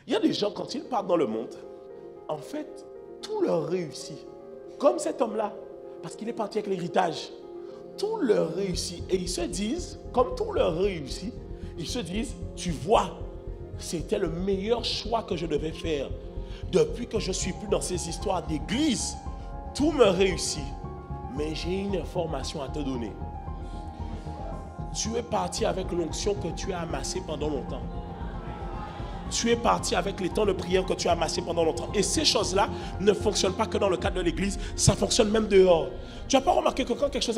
Il y a des gens, quand ils partent dans le monde, en fait, tout leur réussit. Comme cet homme-là, parce qu'il est parti avec l'héritage. Tout leur réussit. Et ils se disent, comme tout leur réussit, ils se disent, tu vois, c'était le meilleur choix que je devais faire. Depuis que je ne suis plus dans ces histoires d'église, tout me réussit. Mais j'ai une information à te donner. Tu es parti avec l'onction que tu as amassée pendant longtemps. Tu es parti avec les temps de prière que tu as amassés pendant longtemps. Et ces choses-là ne fonctionnent pas que dans le cadre de l'église, ça fonctionne même dehors. Tu n'as pas remarqué que quand quelqu'un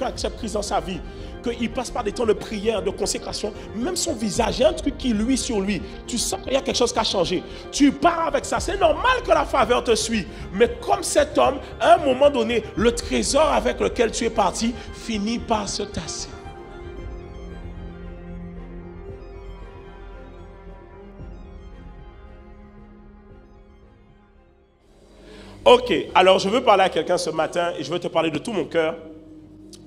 accepte Christ dans sa vie, qu'il passe par des temps de prière, de consécration, même son visage, il y a un truc qui luit sur lui. Tu sens qu'il y a quelque chose qui a changé. Tu pars avec ça. C'est normal que la faveur te suive. Mais comme cet homme, à un moment donné, le trésor avec lequel tu es parti finit par se tasser. Ok, alors je veux parler à quelqu'un ce matin et je veux te parler de tout mon cœur.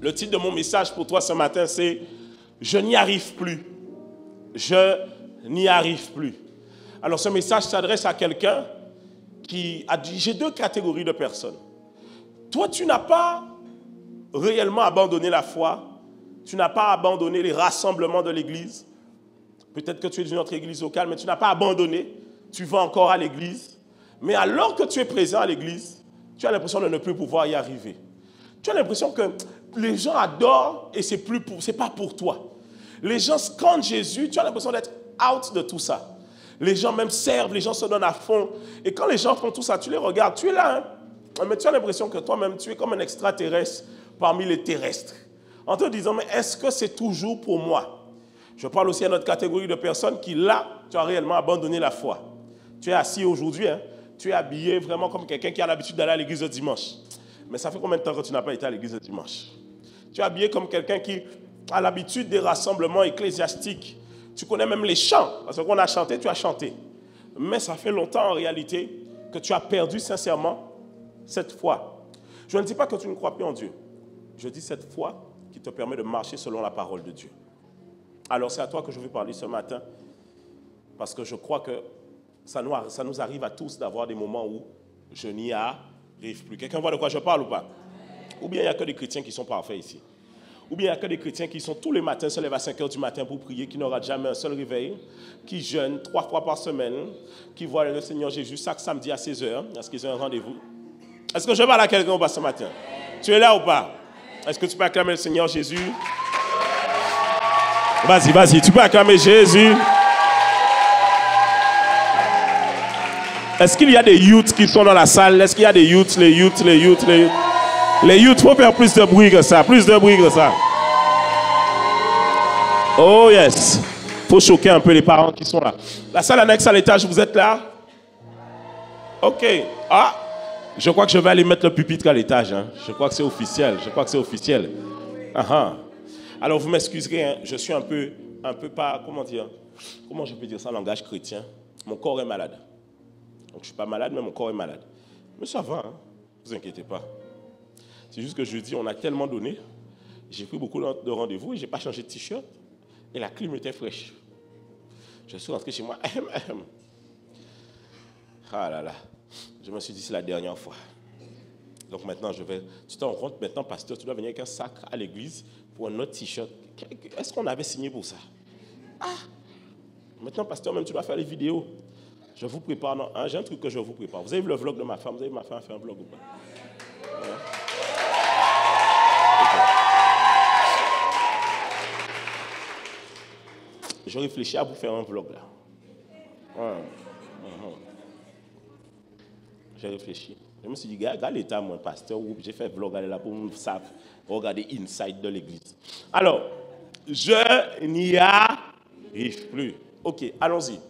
Le titre de mon message pour toi ce matin, c'est « Je n'y arrive plus ». Je n'y arrive plus. Alors ce message s'adresse à quelqu'un qui a dit, j'ai deux catégories de personnes. Toi, tu n'as pas réellement abandonné la foi, tu n'as pas abandonné les rassemblements de l'église. Peut-être que tu es d'une autre église locale, mais tu n'as pas abandonné, tu vas encore à l'église. Mais alors que tu es présent à l'église, tu as l'impression de ne plus pouvoir y arriver. Tu as l'impression que les gens adorent et c'est pas pour toi. Les gens scandent Jésus, tu as l'impression d'être out de tout ça. Les gens même servent, les gens se donnent à fond. Et quand les gens font tout ça, tu les regardes, tu es là, hein? Mais tu as l'impression que toi-même, tu es comme un extraterrestre parmi les terrestres. En te disant, mais est-ce que c'est toujours pour moi? Je parle aussi à notre catégorie de personnes qui, là, tu as réellement abandonné la foi. Tu es assis aujourd'hui, hein? Tu es habillé vraiment comme quelqu'un qui a l'habitude d'aller à l'église le dimanche. Mais ça fait combien de temps que tu n'as pas été à l'église le dimanche? Tu es habillé comme quelqu'un qui a l'habitude des rassemblements ecclésiastiques. Tu connais même les chants. Parce qu'on a chanté, tu as chanté. Mais ça fait longtemps en réalité que tu as perdu sincèrement cette foi. Je ne dis pas que tu ne crois plus en Dieu. Je dis cette foi qui te permet de marcher selon la parole de Dieu. Alors c'est à toi que je veux parler ce matin. Parce que je crois que ça nous arrive à tous d'avoir des moments où je n'y arrive plus. Quelqu'un voit de quoi je parle ou pas? Ou bien il n'y a que des chrétiens qui sont parfaits ici. Ou bien il n'y a que des chrétiens qui sont tous les matins, se lèvent à 5 h du matin pour prier, qui n'aura jamais un seul réveil, qui jeûnent 3 fois par semaine, qui voient le Seigneur Jésus chaque samedi à 16 h, parce qu'ils ont un rendez-vous. Est-ce que je parle à quelqu'un ou pas ce matin? Tu es là ou pas? Est-ce que tu peux acclamer le Seigneur Jésus? Vas-y, tu peux acclamer Jésus. Est-ce qu'il y a des youths qui sont dans la salle? Est-ce qu'il y a des youths, les youths? Les youths, il faut faire plus de bruit que ça, Oh yes. Il faut choquer un peu les parents qui sont là. La salle annexe à l'étage, vous êtes là? Ok. Ah, je crois que je vais aller mettre le pupitre à l'étage. Hein. Je crois que c'est officiel. Alors vous m'excuserez, hein, je suis un peu pas, comment je peux dire ça en langage chrétien? Mon corps est malade. Donc, je ne suis pas malade, mais mon corps est malade. Mais ça va, hein? Ne vous inquiétez pas. C'est juste que jeudi, on a tellement donné. J'ai pris beaucoup de rendez-vous et je n'ai pas changé de t-shirt. Et la clim était fraîche. Je suis rentré chez moi. Ah là là. Je me suis dit, c'est la dernière fois. Donc maintenant, tu te rends compte, maintenant, pasteur, tu dois venir avec un sac à l'église pour un autre t-shirt. Est-ce qu'on avait signé pour ça? Ah! Maintenant, pasteur, même tu dois faire les vidéos. Je vous prépare, non, hein, j'ai un truc que je vous prépare. Vous avez vu le vlog de ma femme? Vous avez vu ma femme faire un vlog ou pas? Ouais. Okay. Je réfléchis à vous faire un vlog là. Ouais. J'ai réfléchi. Je me suis dit, regarde l'état, moi, pasteur, j'ai fait un vlog là pour me savoir, regarder inside de l'église. Alors, je n'y arrive plus. Ok, allons-y.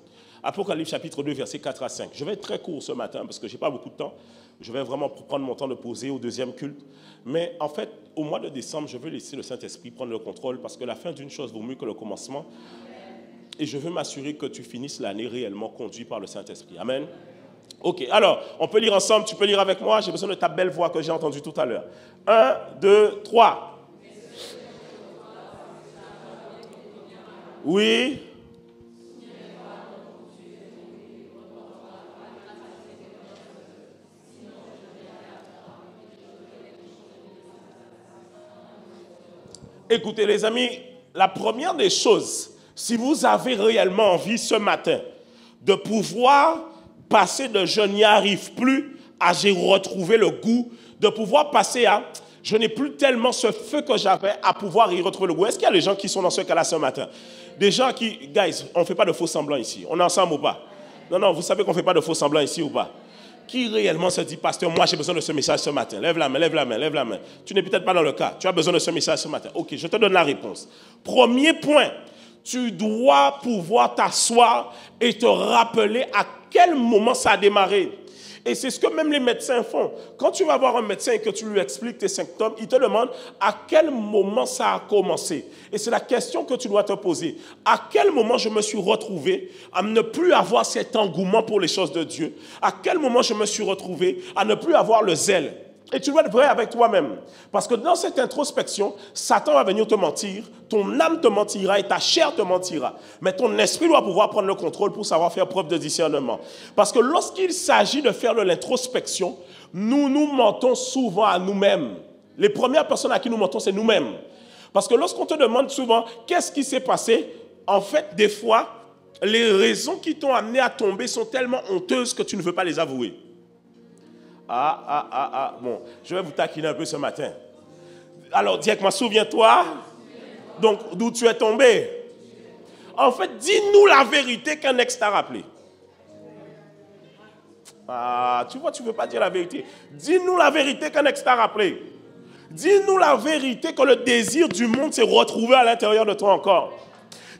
Apocalypse chapitre 2, versets 4 à 5. Je vais être très court ce matin parce que je n'ai pas beaucoup de temps. Je vais vraiment prendre mon temps de poser au deuxième culte. Mais en fait, au mois de décembre, je veux laisser le Saint-Esprit prendre le contrôle parce que la fin d'une chose vaut mieux que le commencement. Et je veux m'assurer que tu finisses l'année réellement conduit par le Saint-Esprit. Amen. Ok, alors, on peut lire ensemble. Tu peux lire avec moi. J'ai besoin de ta belle voix que j'ai entendue tout à l'heure. 1, 2, 3. Oui. Écoutez les amis, la première des choses, si vous avez réellement envie ce matin de pouvoir passer de je n'y arrive plus à j'ai retrouvé le goût, de pouvoir passer à je n'ai plus tellement ce feu que j'avais à pouvoir y retrouver le goût. Est-ce qu'il y a des gens qui sont dans ce cas-là ce matin? Des gens qui, guys, on ne fait pas de faux semblants ici. On est ensemble ou pas? Non, non, vous savez qu'on ne fait pas de faux semblants ici ou pas? Qui réellement se dit, pasteur, moi j'ai besoin de ce message ce matin? Lève la main, lève la main, lève la main. Tu n'es peut-être pas dans le cas. Tu as besoin de ce message ce matin. Ok, je te donne la réponse. Premier point, tu dois pouvoir t'asseoir et te rappeler à quel moment ça a démarré. Et c'est ce que même les médecins font. Quand tu vas voir un médecin et que tu lui expliques tes symptômes, il te demande à quel moment ça a commencé. Et c'est la question que tu dois te poser. À quel moment je me suis retrouvé à ne plus avoir cet engouement pour les choses de Dieu? À quel moment je me suis retrouvé à ne plus avoir le zèle? Et tu dois être vrai avec toi-même. Parce que dans cette introspection, Satan va venir te mentir, ton âme te mentira et ta chair te mentira. Mais ton esprit doit pouvoir prendre le contrôle pour savoir faire preuve de discernement. Parce que lorsqu'il s'agit de faire de l'introspection, nous mentons souvent à nous-mêmes. Les premières personnes à qui nous mentons, c'est nous-mêmes. Parce que lorsqu'on te demande souvent qu'est-ce qui s'est passé, en fait, des fois, les raisons qui t'ont amené à tomber sont tellement honteuses que tu ne veux pas les avouer. Bon, je vais vous taquiner un peu ce matin. Alors, dis avec moi, souviens-toi, donc, d'où tu es tombé. En fait, dis-nous la vérité qu'un ex t'a rappelé. Tu vois, tu ne veux pas dire la vérité. Dis-nous la vérité qu'un ex t'a rappelé. Dis-nous la vérité que le désir du monde s'est retrouvé à l'intérieur de toi encore.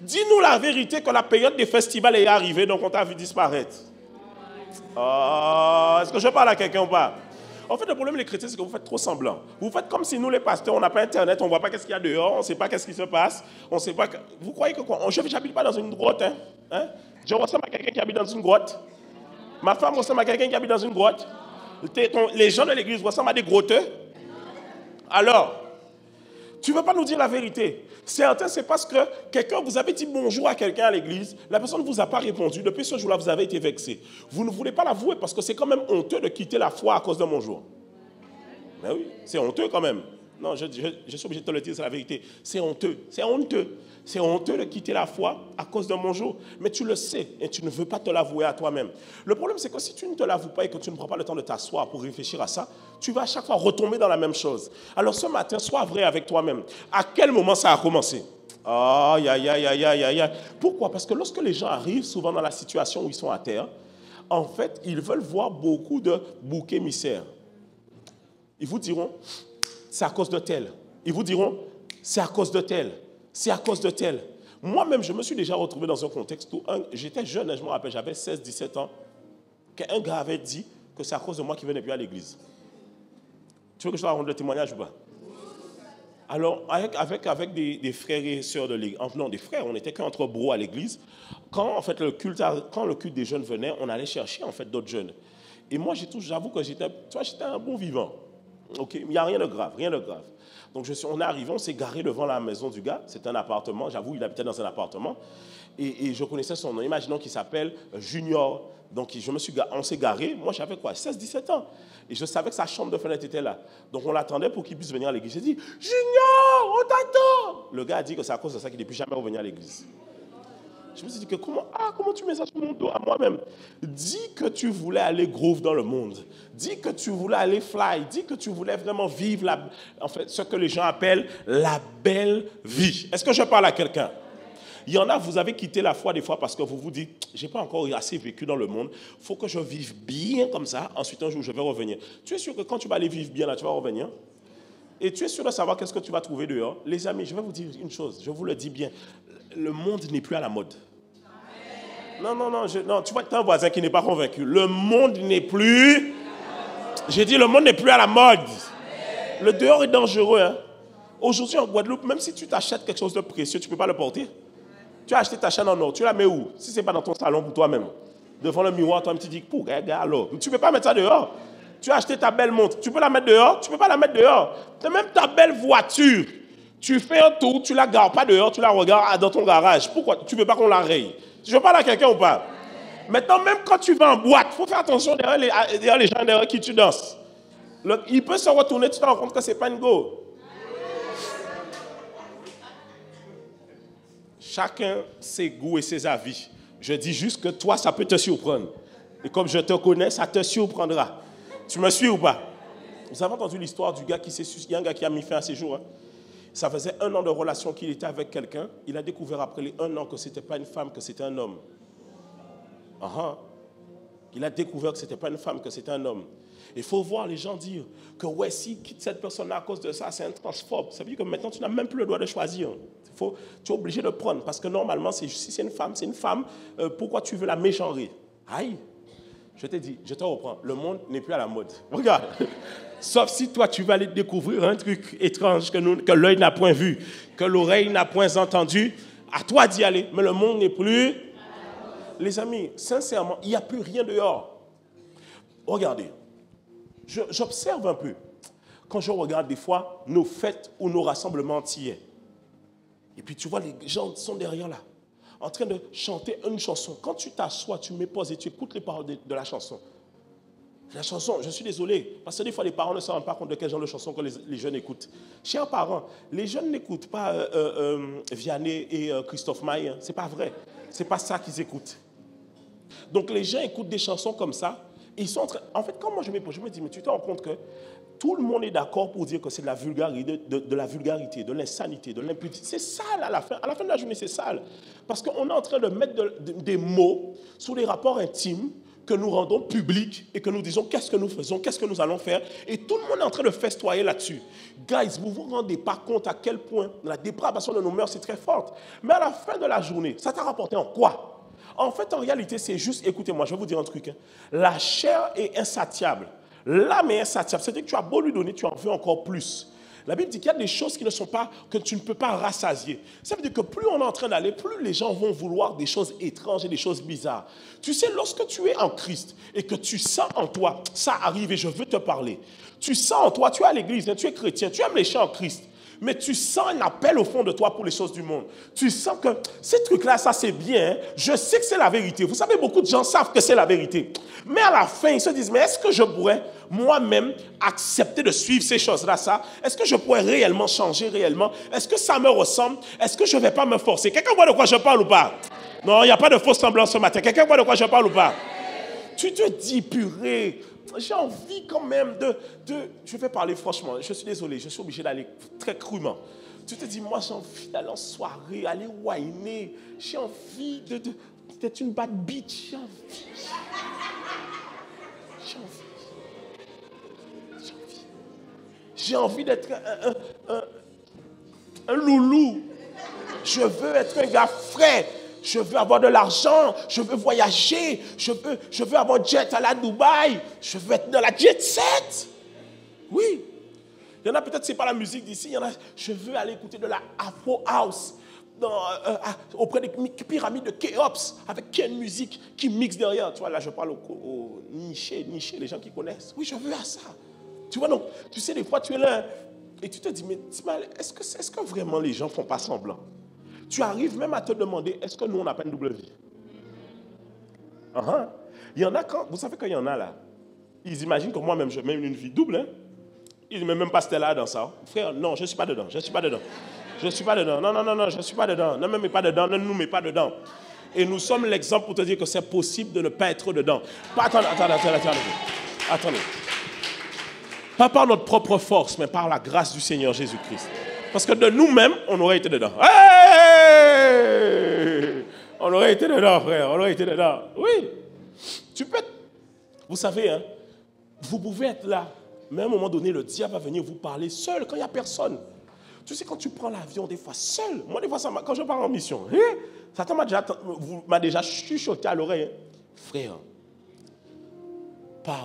Dis-nous la vérité que la période des festivals est arrivée, donc on t'a vu disparaître. Est-ce que je parle à quelqu'un ou pas? En fait, le problème des chrétiens, c'est que vous faites trop semblant. Vous faites comme si nous, les pasteurs, on n'a pas Internet, on ne voit pas qu'est-ce qu'il y a dehors, on ne sait pas qu'est-ce qui se passe, on sait pas... Vous croyez que quoi? Je n'habite pas dans une grotte, hein? Je ressemble à quelqu'un qui habite dans une grotte. Ma femme ressemble à quelqu'un qui habite dans une grotte. Les gens de l'église ressemblent à des grotteux. Alors, tu ne veux pas nous dire la vérité. Certains, c'est parce que quelqu'un, vous avez dit bonjour à quelqu'un à l'église, la personne ne vous a pas répondu. Depuis ce jour-là, vous avez été vexé. Vous ne voulez pas l'avouer parce que c'est quand même honteux de quitter la foi à cause de bonjour. Mais oui, c'est honteux quand même. Non, je suis obligé de te le dire, c'est la vérité. C'est honteux, c'est honteux. C'est honteux de quitter la foi à cause d'un bonjour. Mais tu le sais et tu ne veux pas te l'avouer à toi-même. Le problème, c'est que si tu ne te l'avoues pas et que tu ne prends pas le temps de t'asseoir pour réfléchir à ça, tu vas à chaque fois retomber dans la même chose. Alors ce matin, sois vrai avec toi-même. À quel moment ça a commencé? Pourquoi? Parce que lorsque les gens arrivent souvent dans la situation où ils sont à terre, en fait, ils veulent voir beaucoup de boucs émissaires. Ils vous diront, c'est à cause de tel. Ils vous diront, c'est à cause de tel. C'est à cause de tel. Moi-même, je me suis déjà retrouvé dans un contexte où j'étais jeune, je me rappelle, j'avais 16-17 ans, qu'un gars avait dit que c'est à cause de moi qu'il ne venait plus à l'église. Tu veux que je te raconte le témoignage ou pas? Alors, avec des frères et sœurs de l'église, non, des frères, on n'était qu'entre bros à l'église. Quand le culte des jeunes venait, on allait chercher en fait d'autres jeunes. Et moi, j'avoue que j'étais un bon vivant. Ok, il n'y a rien de grave, rien de grave. Donc on est arrivé, on s'est garé devant la maison du gars. C'est un appartement, j'avoue, il habitait dans un appartement. Et je connaissais son nom, imaginons qu'il s'appelle Junior. Donc on s'est garé, moi j'avais quoi, 16-17 ans. Et je savais que sa chambre de fenêtre était là. Donc on l'attendait pour qu'il puisse venir à l'église. J'ai dit, Junior, on t'attend. Le gars a dit que c'est à cause de ça qu'il n'est plus jamais revenu à l'église. Je me suis dit que comment tu mets ça sur mon dos à moi-même? Dis que tu voulais aller groove dans le monde. Dis que tu voulais aller fly. Dis que tu voulais vraiment vivre ce que les gens appellent la belle vie. Est-ce que je parle à quelqu'un? Il y en a, vous avez quitté la foi des fois parce que vous vous dites, j'ai pas encore assez vécu dans le monde, il faut que je vive bien comme ça, ensuite un jour je vais revenir. Tu es sûr que quand tu vas aller vivre bien là, tu vas revenir? Et tu es sûr de savoir qu'est-ce que tu vas trouver dehors? Les amis, je vais vous dire une chose, je vous le dis bien, le monde n'est plus à la mode. Non, tu vois que tu as un voisin qui n'est pas convaincu. Le monde n'est plus... J'ai dit, le monde n'est plus à la mode. Le dehors est dangereux. Hein? Aujourd'hui, en Guadeloupe, même si tu t'achètes quelque chose de précieux, tu ne peux pas le porter. Tu as acheté ta chaîne en or, tu la mets où? Si ce n'est pas dans ton salon pour toi-même. Devant le miroir, toi, tu te dis, pour regarde alors. Tu ne peux pas mettre ça dehors. Tu as acheté ta belle montre, tu peux la mettre dehors? Tu ne peux pas la mettre dehors. Même ta belle voiture, tu fais un tour, tu ne la gares pas dehors, tu la regardes dans ton garage. Pourquoi? Tu ne veux pas qu'on la raye. Je parle à quelqu'un ou pas? Maintenant, même quand tu vas en boîte, il faut faire attention derrière les gens derrière qui tu danses. Il peut se retourner, tu te rends compte que ce n'est pas une go. chacun ses goûts et ses avis. Je dis juste que toi, ça peut te surprendre. Et comme je te connais, ça te surprendra. Tu me suis ou pas? Vous avez entendu l'histoire du gars qui s'est suicidé, il y a un gars qui a mis fin à ses jours. Hein? Ça faisait 1 an de relation qu'il était avec quelqu'un. Il a découvert après les 1 an que ce n'était pas une femme, que c'était un homme. Il a découvert que ce n'était pas une femme, que c'était un homme. Il faut voir les gens dire que ouais, s'il quitte cette personne à cause de ça, c'est un transphobe. Ça veut dire que maintenant, tu n'as même plus le droit de choisir. Tu es obligé de prendre. Parce que normalement, si c'est une femme, c'est une femme. Pourquoi tu veux la mégenrer? Aïe! Je t'ai dit, je te reprends. Le monde n'est plus à la mode. Regarde. Sauf si toi, tu vas aller découvrir un truc étrange que l'œil n'a point vu, que l'oreille n'a point entendu. À toi d'y aller. Mais le monde n'est plus... Les amis, sincèrement, il n'y a plus rien dehors. Regardez. J'observe un peu. Quand je regarde des fois nos fêtes ou nos rassemblements entiers. Et puis tu vois, les gens sont derrière là, en train de chanter une chanson. Quand tu t'assois, tu m'époses et tu écoutes les paroles de la chanson. La chanson, je suis désolé, parce que des fois les parents ne se rendent pas compte de quel genre de chanson que les jeunes écoutent. Chers parents, les jeunes n'écoutent pas Vianney et Christophe Maé. C'est pas vrai. C'est pas ça qu'ils écoutent. Donc les gens écoutent des chansons comme ça. Ils sont en fait, quand moi je m'épose, je me dis, mais tu te rends compte que tout le monde est d'accord pour dire que c'est de la vulgarité, de la vulgarité, de l'insanité, de l'impudicité. C'est sale à la fin de la journée, c'est sale. Parce qu'on est en train de mettre des mots sur les rapports intimes que nous rendons publics et que nous disons qu'est-ce que nous faisons, qu'est-ce que nous allons faire. Et tout le monde est en train de festoyer là-dessus. Guys, vous ne vous rendez pas compte à quel point la dépravation de nos mœurs est très forte. Mais à la fin de la journée, ça t'a rapporté en quoi? En fait, en réalité, c'est juste, écoutez-moi, je vais vous dire un truc. Hein. La chair est insatiable. L'âme est insatiable. C'est-à-dire que tu as beau lui donner, tu en veux encore plus. La Bible dit qu'il y a des choses qui ne sont pas, que tu ne peux pas rassasier. Ça veut dire que plus on est en train d'aller, plus les gens vont vouloir des choses étranges et des choses bizarres. Tu sais, lorsque tu es en Christ et que tu sens en toi, ça arrive et je veux te parler. Tu sens en toi, tu es à l'église, tu es chrétien, tu aimes les chants en Christ. Mais tu sens un appel au fond de toi pour les choses du monde. Tu sens que ces trucs-là, ça c'est bien. Je sais que c'est la vérité. Vous savez, beaucoup de gens savent que c'est la vérité. Mais à la fin, ils se disent, mais est-ce que je pourrais moi-même accepter de suivre ces choses-là, ça? Est-ce que je pourrais réellement changer, réellement? Est-ce que ça me ressemble? Est-ce que je ne vais pas me forcer? Quelqu'un voit de quoi je parle ou pas? Non, il n'y a pas de faux semblants ce matin. Quelqu'un voit de quoi je parle ou pas? Tu te dis, purée, j'ai envie quand même je vais parler franchement, je suis désolé, je suis obligé d'aller très crûment. Tu te dis, moi j'ai envie d'aller en soirée, aller whiner, j'ai envie d'être une bad bitch, j'ai envie. J'ai envie d'être un loulou. Je veux être un gars frais. Je veux avoir de l'argent, je veux voyager, je veux avoir jet à la Dubaï, je veux être dans la jet set. Oui. Il y en a peut-être, c'est pas la musique d'ici, il y en a, je veux aller écouter de la Afro House auprès des pyramides de Khéops avec quelle musique qui mixe derrière. Tu vois, là je parle aux nichés, les gens qui connaissent. Oui, je veux à ça. Tu vois, donc, tu sais, des fois tu es là et tu te dis, mais est-ce que vraiment les gens font pas semblant? Tu arrives même à te demander, est-ce que nous, on n'a pas une double vie? Il y en a vous savez qu'il y en a là, ils imaginent que moi-même, je mène une vie double. Hein? Ils ne mettent même pas Stella dans ça. Frère, non, je ne suis pas dedans, je ne suis pas dedans. Je ne suis pas dedans, non, je ne suis pas dedans. Ne me mets pas dedans, ne nous mets pas dedans. Et nous sommes l'exemple pour te dire que c'est possible de ne pas être dedans. Attendez. Pas par notre propre force, mais par la grâce du Seigneur Jésus-Christ. Parce que de nous-mêmes, on aurait été dedans. Hey! On aurait été dedans, frère. On aurait été dedans. Oui. Tu peux être... Vous savez, hein, vous pouvez être là. Mais à un moment donné, le diable va venir vous parler seul quand il n'y a personne. Tu sais, quand tu prends l'avion, des fois seul. Moi, des fois, quand je pars en mission, Satan m'a déjà chuchoté à l'oreille. Hein. Frère,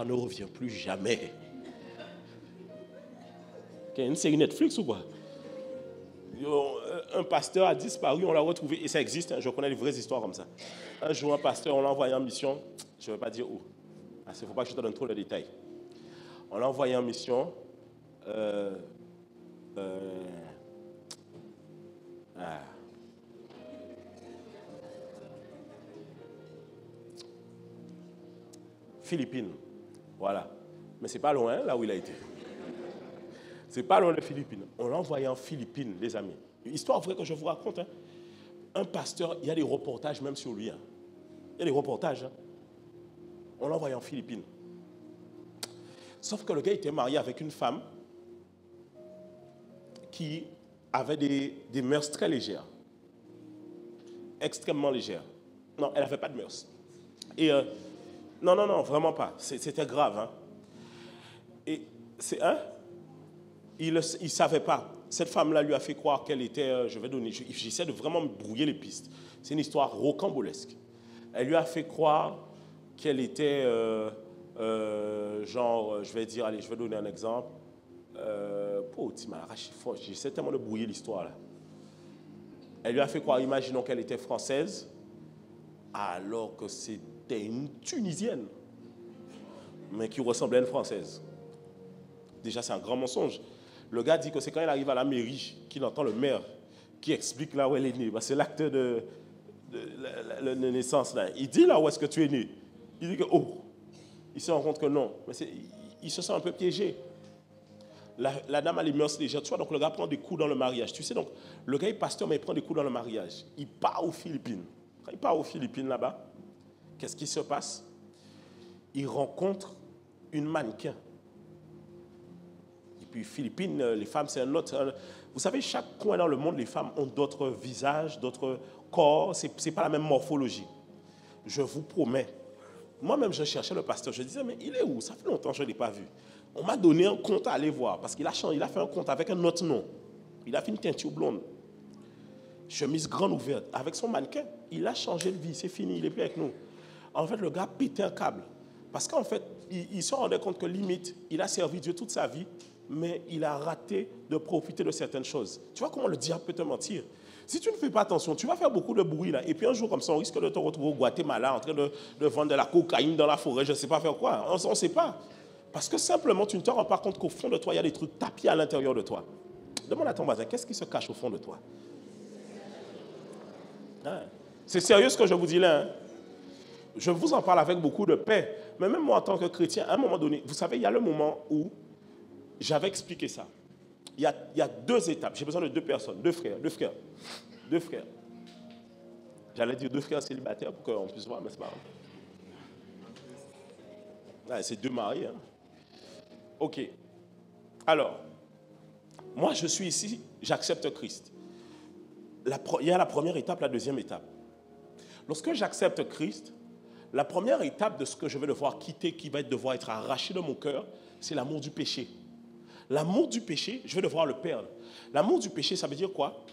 ne reviens plus jamais. Une série Netflix ou quoi? Un pasteur a disparu, on l'a retrouvé, et ça existe, hein, je connais des vraies histoires comme ça. Un jour, un pasteur, on l'a envoyé en mission, je ne vais pas dire où, parce qu'il ne faut pas que je te donne trop de détails. On l'a envoyé en mission, Philippines, voilà. Mais c'est pas loin, là où il a été. C'est pas loin de Philippines. On l'a envoyé en Philippines, les amis. Histoire vraie que je vous raconte. Hein. un pasteur, il y a des reportages même sur lui. Hein. Il y a des reportages. Hein. On l'a envoyé en Philippines. Sauf que le gars était marié avec une femme qui avait des mœurs très légères. Extrêmement légères. Non, elle n'avait pas de mœurs. Et non, vraiment pas. C'était grave. Hein. Et c'est il ne savait pas. Cette femme-là lui a fait croire qu'elle était, j'essaie de vraiment me brouiller les pistes. C'est une histoire rocambolesque. Elle lui a fait croire qu'elle était, je vais dire, allez, je vais donner un exemple. J'essaie tellement de brouiller l'histoire là. Elle lui a fait croire, imaginons qu'elle était française, alors que c'était une Tunisienne, mais qui ressemblait à une Française. Déjà, c'est un grand mensonge. Le gars dit que c'est quand il arrive à la mairie qu'il entend le maire qui explique là où elle est née. C'est l'acte de naissance là. Il dit là où est-ce que tu es né. Il dit que, il se rend compte que non. Mais il se sent un peu piégé. La dame a les mœurs légères. Tu vois, donc le gars prend des coups dans le mariage. Tu sais, donc le gars est pasteur, mais il prend des coups dans le mariage. Il part aux Philippines. Quand il part aux Philippines là-bas, qu'est-ce qui se passe? Il rencontre une mannequin. Et puis Philippines, les femmes, c'est un autre. Vous savez, chaque coin dans le monde, les femmes ont d'autres visages, d'autres corps. Ce n'est pas la même morphologie. Je vous promets. Moi-même, je cherchais le pasteur. Je disais, mais il est où? Ça fait longtemps que je ne l'ai pas vu. On m'a donné un compte à aller voir parce qu'il a fait un compte avec un autre nom. Il a fait une teinture blonde. Chemise grande ouverte. Avec son mannequin, il a changé de vie. C'est fini, il n'est plus avec nous. En fait, le gars pétait un câble. Parce qu'en fait, il se rendait compte que limite, il a servi Dieu toute sa vie, mais il a raté de profiter de certaines choses. Tu vois comment le diable peut te mentir? Si tu ne fais pas attention, tu vas faire beaucoup de bruit là. Et puis un jour comme ça, on risque de te retrouver au Guatemala en train de vendre de la cocaïne dans la forêt, je ne sais pas faire quoi. On ne sait pas. Parce que simplement, tu ne te rends pas compte qu'au fond de toi, il y a des trucs tapis à l'intérieur de toi. Demande à ton voisin, qu'est-ce qui se cache au fond de toi? Hein? C'est sérieux ce que je vous dis là. Hein? Je vous en parle avec beaucoup de paix. Mais même moi, en tant que chrétien, à un moment donné, vous savez, il y a le moment où j'avais expliqué ça. Il y a deux étapes. J'ai besoin de deux personnes, deux frères. J'allais dire deux frères célibataires pour qu'on puisse voir, mais c'est pas grave. C'est deux mariés. Hein. Ok. Alors, moi, je suis ici, j'accepte Christ. Il y a la première étape, la deuxième étape. Lorsque j'accepte Christ, la première étape de ce que je vais devoir quitter, qui va devoir être arraché de mon cœur, c'est l'amour du péché. L'amour du péché, je vais devoir le perdre. L'amour du péché, ça veut dire quoi?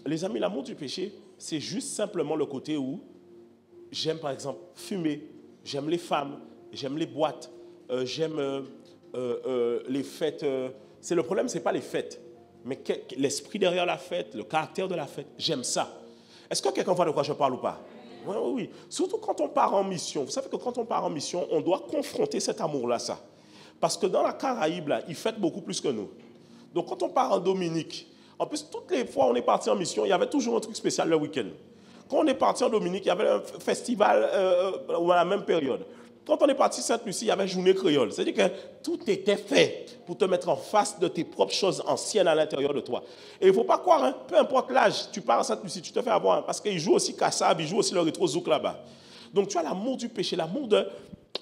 Les amis, l'amour du péché, c'est juste simplement le côté où j'aime, par exemple, fumer, j'aime les femmes, j'aime les boîtes, j'aime les fêtes. Le problème, ce n'est pas les fêtes, mais l'esprit derrière la fête, le caractère de la fête, j'aime ça. Est-ce que quelqu'un voit de quoi je parle ou pas? Oui. Surtout quand on part en mission. Vous savez que quand on part en mission, on doit confronter cet amour-là, ça. Parce que dans la Caraïbe, là, ils fêtent beaucoup plus que nous. Donc, quand on part en Dominique, en plus, toutes les fois où on est parti en mission, il y avait toujours un truc spécial le week-end. Quand on est parti en Dominique, il y avait un festival à la même période. Quand on est parti Sainte-Lucie, il y avait journée créole. C'est-à-dire que tout était fait pour te mettre en face de tes propres choses anciennes à l'intérieur de toi. Et il ne faut pas croire, hein, peu importe l'âge, tu pars à Sainte-Lucie, tu te fais avoir, hein, parce qu'ils jouent aussi Kassab, ils jouent aussi le rétro zouk là-bas. Donc tu as l'amour du péché, l'amour de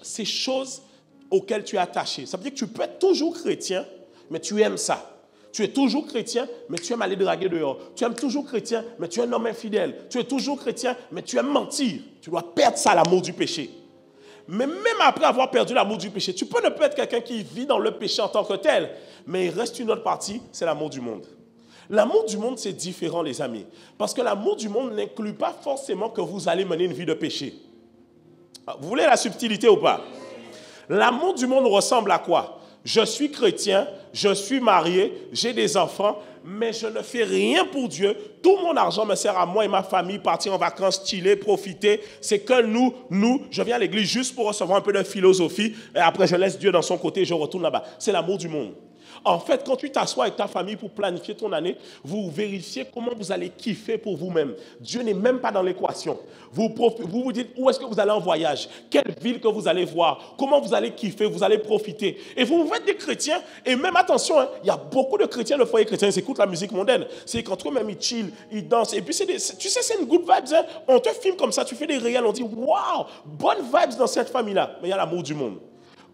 ces choses auxquelles tu es attaché. Ça veut dire que tu peux être toujours chrétien, mais tu aimes ça. Tu es toujours chrétien, mais tu aimes aller draguer dehors. Tu aimes toujours chrétien, mais tu es un homme infidèle. Tu es toujours chrétien, mais tu aimes mentir. Tu dois perdre ça, l'amour du péché. Mais même après avoir perdu l'amour du péché, tu peux ne pas être quelqu'un qui vit dans le péché en tant que tel, mais il reste une autre partie, c'est l'amour du monde. L'amour du monde, c'est différent, les amis. Parce que l'amour du monde n'inclut pas forcément que vous allez mener une vie de péché. Vous voulez la subtilité ou pas? L'amour du monde ressemble à quoi? Je suis chrétien, je suis marié, j'ai des enfants, mais je ne fais rien pour Dieu. Tout mon argent me sert à moi et ma famille, partir en vacances, chiller, profiter. C'est que je viens à l'église juste pour recevoir un peu de philosophie, et après je laisse Dieu dans son côté et je retourne là-bas. C'est l'amour du monde. En fait, quand tu t'assois avec ta famille pour planifier ton année, vous vérifiez comment vous allez kiffer pour vous-même. Dieu n'est même pas dans l'équation. Vous dites où est-ce que vous allez en voyage, quelle ville que vous allez voir, comment vous allez kiffer, vous allez profiter. Et vous faites des chrétiens, et même attention, il y a beaucoup de chrétiens, le foyer chrétien, ils écoutent la musique mondaine. C'est qu'entre eux-mêmes, ils chill, ils dansent. Et puis, tu sais, c'est une good vibes. Hein? On te filme comme ça, tu fais des réels, on dit, waouh, bonne vibes dans cette famille-là. Mais il y a l'amour du monde.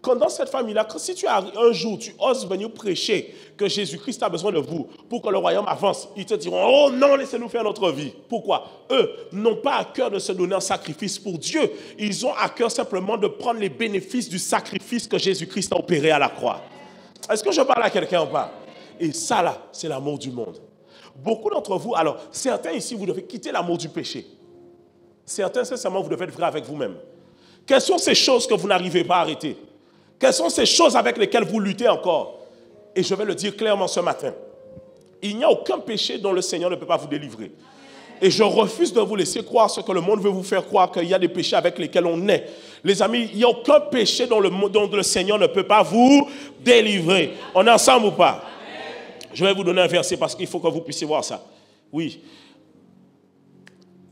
Quand dans cette famille-là, si tu as un jour, tu oses venir prêcher que Jésus-Christ a besoin de vous pour que le royaume avance, ils te diront, oh non, laissez-nous faire notre vie. Pourquoi? Eux n'ont pas à cœur de se donner un sacrifice pour Dieu. Ils ont à cœur simplement de prendre les bénéfices du sacrifice que Jésus-Christ a opéré à la croix. Est-ce que je parle à quelqu'un ou pas? Et ça là, c'est l'amour du monde. Beaucoup d'entre vous, alors, certains ici, vous devez quitter l'amour du péché. Certains, sincèrement, vous devez être vrai avec vous-même. Quelles sont ces choses que vous n'arrivez pas à arrêter? Quelles sont ces choses avec lesquelles vous luttez encore? Et je vais le dire clairement ce matin. Il n'y a aucun péché dont le Seigneur ne peut pas vous délivrer. Et je refuse de vous laisser croire ce que le monde veut vous faire croire, qu'il y a des péchés avec lesquels on est. Les amis, il n'y a aucun péché dont le Seigneur ne peut pas vous délivrer. On est ensemble ou pas? Je vais vous donner un verset parce qu'il faut que vous puissiez voir ça. Oui.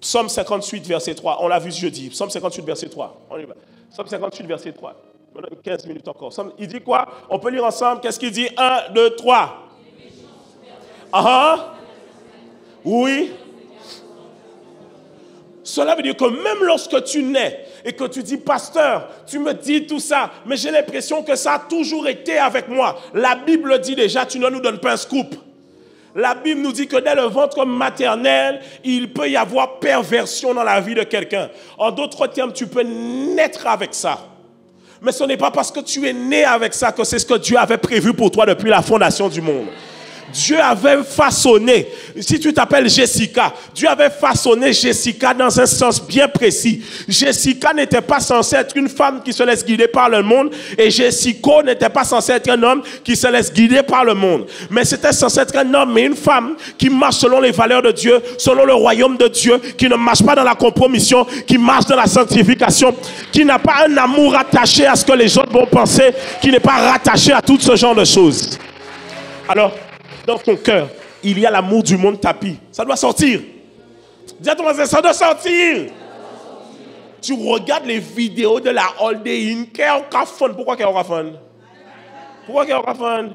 Psaume 58, verset 3. On l'a vu jeudi. Psaume 58, verset 3. On y va. Psaume 58, verset 3. On a 15 minutes encore. Il dit quoi? On peut lire ensemble. Qu'est-ce qu'il dit? 1, 2, 3. Oui. Cela veut dire que même lorsque tu nais et que tu dis, pasteur, tu me dis tout ça, mais j'ai l'impression que ça a toujours été avec moi. La Bible dit déjà, tu ne nous donnes pas un scoop. La Bible nous dit que dès le ventre maternel, il peut y avoir perversion dans la vie de quelqu'un. En d'autres termes, tu peux naître avec ça. Mais ce n'est pas parce que tu es né avec ça que c'est ce que Dieu avait prévu pour toi depuis la fondation du monde. Dieu avait façonné, si tu t'appelles Jessica, Dieu avait façonné Jessica dans un sens bien précis. Jessica n'était pas censée être une femme qui se laisse guider par le monde et Jessica n'était pas censé être un homme qui se laisse guider par le monde. Mais c'était censé être un homme et une femme qui marche selon les valeurs de Dieu, selon le royaume de Dieu, qui ne marche pas dans la compromission, qui marche dans la sanctification, qui n'a pas un amour attaché à ce que les autres vont penser, qui n'est pas rattaché à tout ce genre de choses. Alors, dans ton cœur, il y a l'amour du monde tapis. Ça doit sortir. Dis à ton voisin, ça doit sortir. Tu regardes les vidéos de la Holiday Inn. Pourquoi qu'elle aura fun? Pourquoi qu'elle aura fun?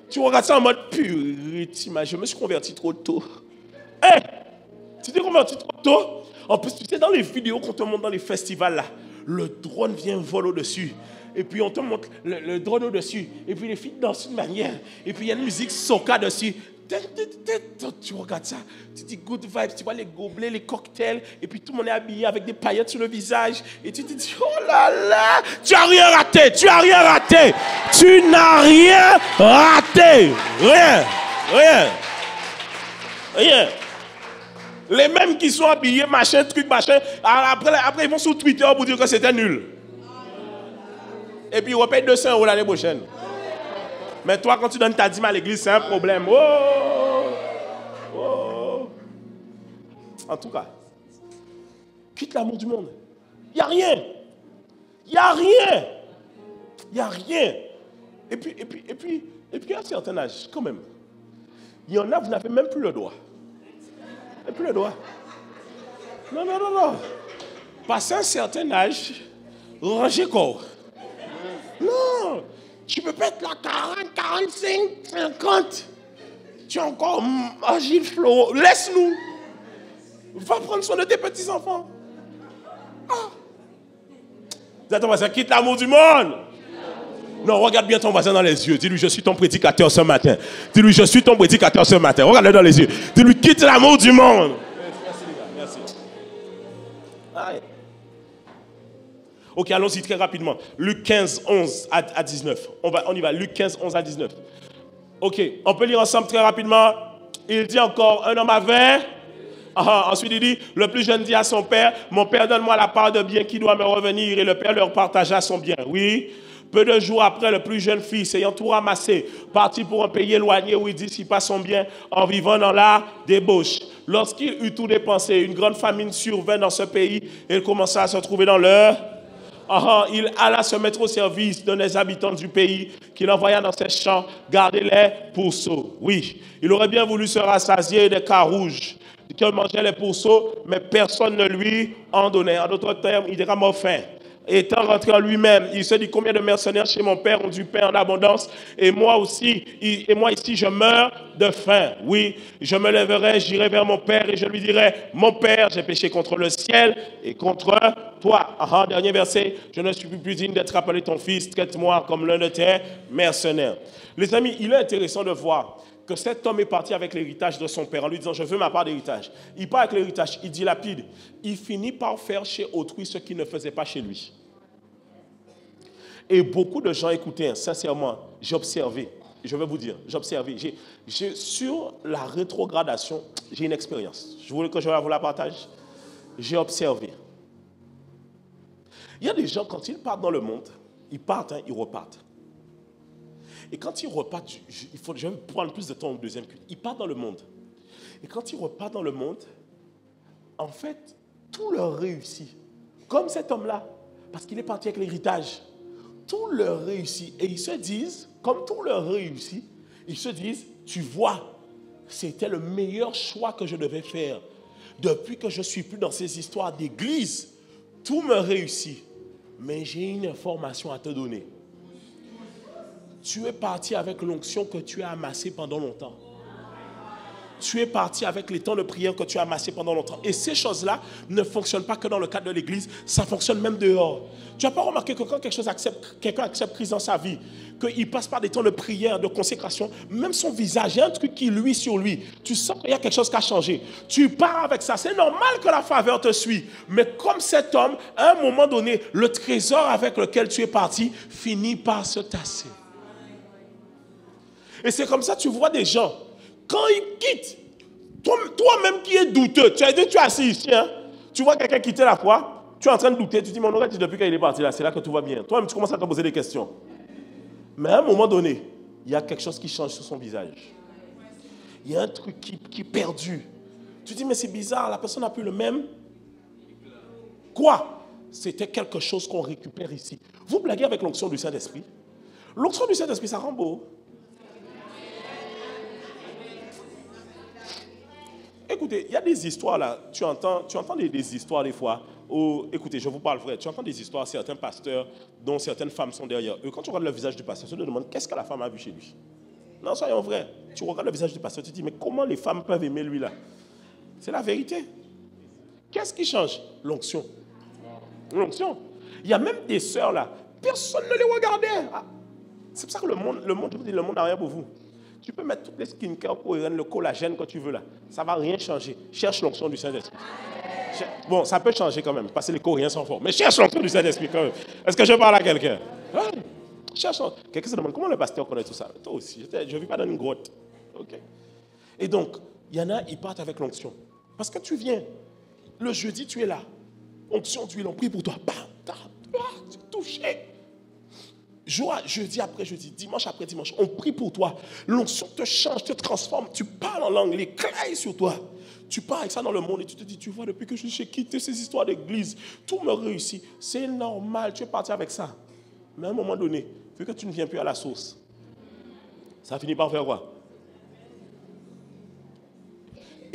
Tu regardes ça en mode purité. Je me suis converti trop tôt. Hey, tu t'es converti trop tôt? En plus, tu sais, dans les vidéos qu'on te montre dans les festivals, là, le drone vient voler au-dessus. Et puis on te montre le drone au-dessus. Et puis les filles dansent d'une manière. Et puis il y a une musique soca dessus. Tu regardes ça. Tu dis good vibes. Tu vois les gobelets, les cocktails. Et puis tout le monde est habillé avec des paillettes sur le visage. Et tu te dis, oh là là. Tu n'as rien raté. Tu n'as rien raté. Tu n'as rien raté. Rien. Rien. Rien. Les mêmes qui sont habillés, machin, truc, machin. Après ils vont sur Twitter pour dire que c'était nul. Et puis, on paye 200 € l'année prochaine. Mais toi, quand tu donnes ta dîme à l'église, c'est un problème. Oh. En tout cas, quitte l'amour du monde. Il n'y a rien. Il n'y a rien. Il n'y a rien. Et puis, à un certain âge, quand même, il y en a, vous n'avez même plus le droit. Même plus le droit. Non. Passé un certain âge, rangez corps. Non, tu peux pas être là 40, 45, 50. Tu es encore Gilles Flo. Laisse-nous. Va prendre soin de tes petits-enfants. Dis à ton voisin, quitte l'amour du monde. Non, regarde bien ton voisin dans les yeux. Dis-lui, je suis ton prédicateur ce matin. Dis-lui, je suis ton prédicateur ce matin. Regarde-le dans les yeux. Dis-lui, quitte l'amour du monde. Merci les gars, merci. Aïe. Ok, allons-y très rapidement. Luc 15, 11 à 19. On y va. Luc 15, 11 à 19. Ok, on peut lire ensemble très rapidement. Il dit encore, un homme avait... ensuite, il dit, le plus jeune dit à son père, mon père, donne-moi la part de bien qui doit me revenir. Et le père leur partagea son bien. Oui. Peu de jours après, le plus jeune fils, ayant tout ramassé, partit pour un pays éloigné où il dissipa son bien en vivant dans la débauche. Lorsqu'il eut tout dépensé, une grande famine survint dans ce pays et il commença à se trouver dans leur Il alla se mettre au service de les habitants du pays qu'il envoya dans ses champs garder les pourceaux. Oui, il aurait bien voulu se rassasier des carouges qu'il mangeait les pourceaux, mais personne ne lui en donnait. En d'autres termes, il était mort faim. Étant rentré en lui-même, il se dit combien de mercenaires chez mon père ont du pain en abondance et moi aussi, et moi ici je meurs de faim. Oui, je me lèverai, j'irai vers mon père et je lui dirai, mon père, j'ai péché contre le ciel et contre toi. Dernier verset, je ne suis plus digne d'être appelé ton fils, traite-moi comme l'un de tes mercenaires. Les amis, il est intéressant de voir que cet homme est parti avec l'héritage de son père en lui disant, je veux ma part d'héritage. Il part avec l'héritage, il dilapide. Il finit par faire chez autrui ce qu'il ne faisait pas chez lui. Et beaucoup de gens, écoutez, sincèrement, j'ai observé, je vais vous dire, j'ai observé, sur la rétrogradation, j'ai une expérience. Je voulais que je vous la partage. J'ai observé. Il y a des gens, quand ils partent dans le monde, ils partent, ils repartent. Et quand ils repartent, je vais prendre plus de temps au deuxième culte. Ils partent dans le monde. Et quand ils repartent dans le monde, en fait, tout leur réussit. Comme cet homme-là, parce qu'il est parti avec l'héritage. Tout leur réussit. Et ils se disent, comme tout leur réussit, ils se disent, tu vois, c'était le meilleur choix que je devais faire. Depuis que je ne suis plus dans ces histoires d'église, tout me réussit. Mais j'ai une information à te donner. Tu es parti avec l'onction que tu as amassée pendant longtemps. Tu es parti avec les temps de prière que tu as amassés pendant longtemps. Et ces choses-là ne fonctionnent pas que dans le cadre de l'église, ça fonctionne même dehors. Tu n'as pas remarqué que quand quelqu'un accepte Christ dans sa vie, qu'il passe par des temps de prière, de consécration, même son visage, il y a un truc qui luit sur lui. Tu sens qu'il y a quelque chose qui a changé. Tu pars avec ça. C'est normal que la faveur te suive. Mais comme cet homme, à un moment donné, le trésor avec lequel tu es parti finit par se tasser. Et c'est comme ça que tu vois des gens. Quand ils quittent, toi-même qui es douteux, tu es assis ici, hein, tu vois quelqu'un quitter la foi, tu es en train de douter, tu dis, mon aurait dit depuis qu'il est parti là, c'est là que tout va bien. Toi-même, tu commences à te poser des questions. Mais à un moment donné, il y a quelque chose qui change sur son visage. Il y a un truc qui est perdu. Tu dis, mais c'est bizarre, la personne n'a plus le même. Quoi? C'était quelque chose qu'on récupère ici. Vous blaguez avec l'onction du Saint-Esprit. L'onction du Saint-Esprit, ça rend beau. Écoutez, il y a des histoires là, tu entends des histoires des fois, où, écoutez, je vous parle vrai, tu entends des histoires, certains pasteurs, dont certaines femmes sont derrière eux. Quand tu regardes le visage du pasteur, tu te demandes, qu'est-ce que la femme a vu chez lui? Non, soyons vrais. Tu regardes le visage du pasteur, tu te dis, mais comment les femmes peuvent aimer lui là? C'est la vérité. Qu'est-ce qui change? L'onction. L'onction. Il y a même des sœurs là, personne ne les regardait. Ah. C'est pour ça que le monde, je vous dis, le monde n'a rien pour vous. Tu peux mettre toutes les skincare coréennes, le collagène que tu veux là. Ça ne va rien changer. Cherche l'onction du Saint-Esprit. Bon, ça peut changer quand même, parce que les Coréens sont forts. Mais cherche l'onction du Saint-Esprit quand même. Est-ce que je parle à quelqu'un? Ouais. Cherche l'onction. Quelqu'un se demande, comment le pasteur connaît tout ça? Toi aussi, je ne vis pas dans une grotte. Okay. Et donc, il y en a, ils partent avec l'onction. Parce que tu viens. Le jeudi, tu es là. Onction d'huile, on prie pour toi. Bam, tu es touché. Jeudi après jeudi, dimanche après dimanche, on prie pour toi. L'onction te change, te transforme. Tu parles en langue, les crailles sur toi. Tu pars avec ça dans le monde et tu te dis, tu vois, depuis que j'ai quitté ces histoires d'église, tout me réussit. C'est normal, tu es parti avec ça. Mais à un moment donné, vu que tu ne viens plus à la source, ça finit par faire quoi?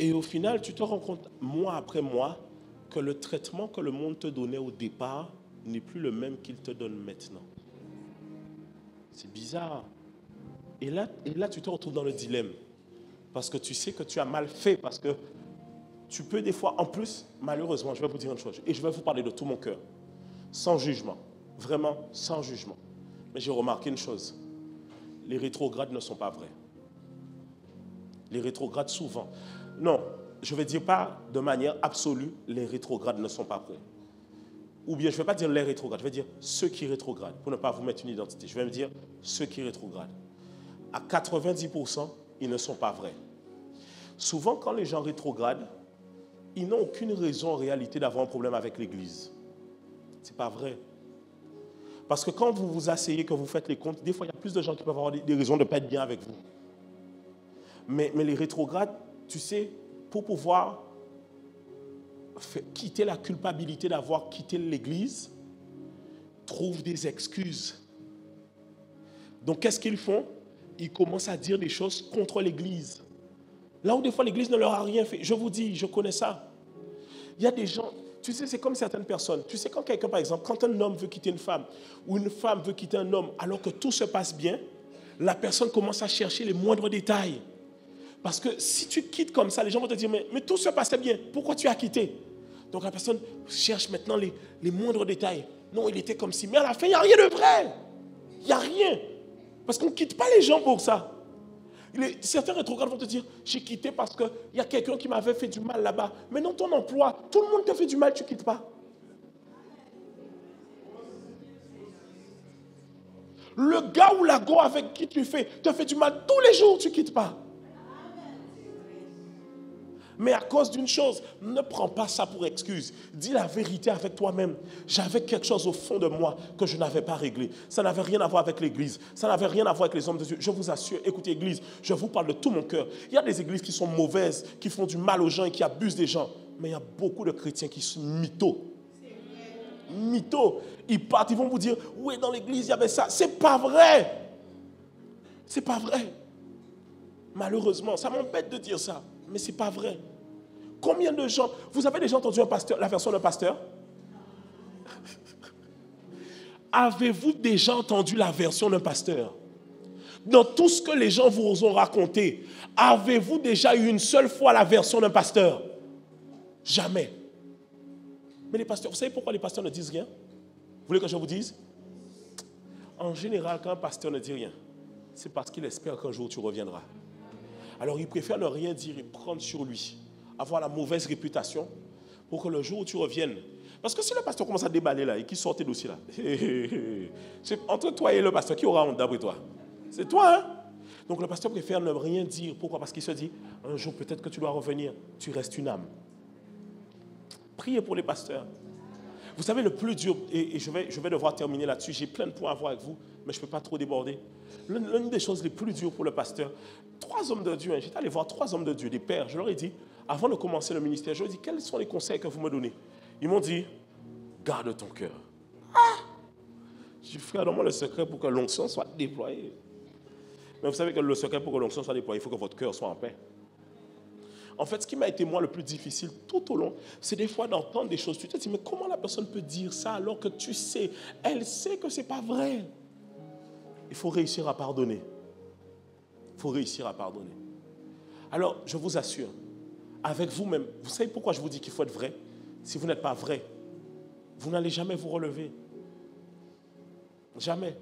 Et au final, tu te rends compte, mois après mois, que le traitement que le monde te donnait au départ n'est plus le même qu'il te donne maintenant. C'est bizarre. Et là, tu te retrouves dans le dilemme. Parce que tu sais que tu as mal fait. Parce que tu peux des fois, en plus, malheureusement, je vais vous dire une chose. Et je vais vous parler de tout mon cœur. Sans jugement. Vraiment, sans jugement. Mais j'ai remarqué une chose. Les rétrogrades ne sont pas vrais. Les rétrogrades, souvent. Non, je ne vais dire pas de manière absolue, les rétrogrades ne sont pas vrais. Ou bien, je ne vais pas dire les rétrogrades, je vais dire ceux qui rétrogradent, pour ne pas vous mettre une identité. Je vais me dire ceux qui rétrogradent. À 90%, ils ne sont pas vrais. Souvent, quand les gens rétrogradent, ils n'ont aucune raison en réalité d'avoir un problème avec l'Église. Ce n'est pas vrai. Parce que quand vous vous asseyez, que vous faites les comptes, des fois, il y a plus de gens qui peuvent avoir des raisons de ne pas être bien avec vous. Mais les rétrogrades, tu sais, pour pouvoir quitter la culpabilité d'avoir quitté l'Église, trouvent des excuses. Donc, qu'est-ce qu'ils font? Ils commencent à dire des choses contre l'Église. Là où des fois l'Église ne leur a rien fait. Je vous dis, je connais ça. Il y a des gens, tu sais, c'est comme certaines personnes. Tu sais, quand quelqu'un, par exemple, quand un homme veut quitter une femme, ou une femme veut quitter un homme, alors que tout se passe bien, la personne commence à chercher les moindres détails. Parce que si tu quittes comme ça, les gens vont te dire, mais tout se passait bien, pourquoi tu as quitté? Donc la personne cherche maintenant les moindres détails. Non, il était comme si, mais à la fin, il n'y a rien de vrai. Il n'y a rien. Parce qu'on ne quitte pas les gens pour ça. Certains rétrogrades vont te dire, j'ai quitté parce qu'il y a quelqu'un qui m'avait fait du mal là-bas. Mais dans ton emploi, tout le monde te fait du mal, tu ne quittes pas. Le gars ou la go avec qui tu fais te fait du mal tous les jours, tu ne quittes pas. Mais à cause d'une chose, ne prends pas ça pour excuse. Dis la vérité avec toi-même. J'avais quelque chose au fond de moi que je n'avais pas réglé. Ça n'avait rien à voir avec l'Église. Ça n'avait rien à voir avec les hommes de Dieu. Je vous assure, écoutez, Église, je vous parle de tout mon cœur. Il y a des églises qui sont mauvaises, qui font du mal aux gens et qui abusent des gens. Mais il y a beaucoup de chrétiens qui sont mythos. Mythos. Ils partent, ils vont vous dire, oui, dans l'église, il y avait ça. C'est pas vrai. C'est pas vrai. Malheureusement, ça m'embête de dire ça. Mais ce n'est pas vrai. Combien de gens... Vous avez déjà entendu un pasteur, la version d'un pasteur? Avez-vous déjà entendu la version d'un pasteur? Dans tout ce que les gens vous ont raconté, avez-vous déjà eu une seule fois la version d'un pasteur? Jamais. Mais les pasteurs, vous savez pourquoi les pasteurs ne disent rien? Vous voulez que je vous dise? En général, quand un pasteur ne dit rien, c'est parce qu'il espère qu'un jour tu reviendras. Alors il préfère ne rien dire et prendre sur lui, avoir la mauvaise réputation pour que le jour où tu reviennes. Parce que si le pasteur commence à déballer là et qu'il sort tes dossiers là, c'est entre toi et le pasteur, qui aura honte d'après toi? C'est toi, hein? Donc le pasteur préfère ne rien dire. Pourquoi? Parce qu'il se dit, un jour peut-être que tu dois revenir, tu restes une âme. Priez pour les pasteurs. Vous savez, le plus dur, et je vais devoir terminer là-dessus, j'ai plein de points à voir avec vous, mais je ne peux pas trop déborder. L'une des choses les plus dures pour le pasteur, 3 hommes de Dieu, hein, j'étais allé voir 3 hommes de Dieu, des pères, je leur ai dit, avant de commencer le ministère, je leur ai dit, quels sont les conseils que vous me donnez? Ils m'ont dit, garde ton cœur. Ah! Je dis, frère, donne-moi le secret pour que l'onction soit déployée. Mais vous savez que le secret pour que l'onction soit déployée, il faut que votre cœur soit en paix. En fait, ce qui m'a été moi le plus difficile tout au long, c'est des fois d'entendre des choses. Tu te dis, mais comment la personne peut dire ça alors que tu sais, elle sait que ce n'est pas vrai. Il faut réussir à pardonner. Il faut réussir à pardonner. Alors, je vous assure, avec vous-même, vous savez pourquoi je vous dis qu'il faut être vrai? Si vous n'êtes pas vrai, vous n'allez jamais vous relever. Jamais.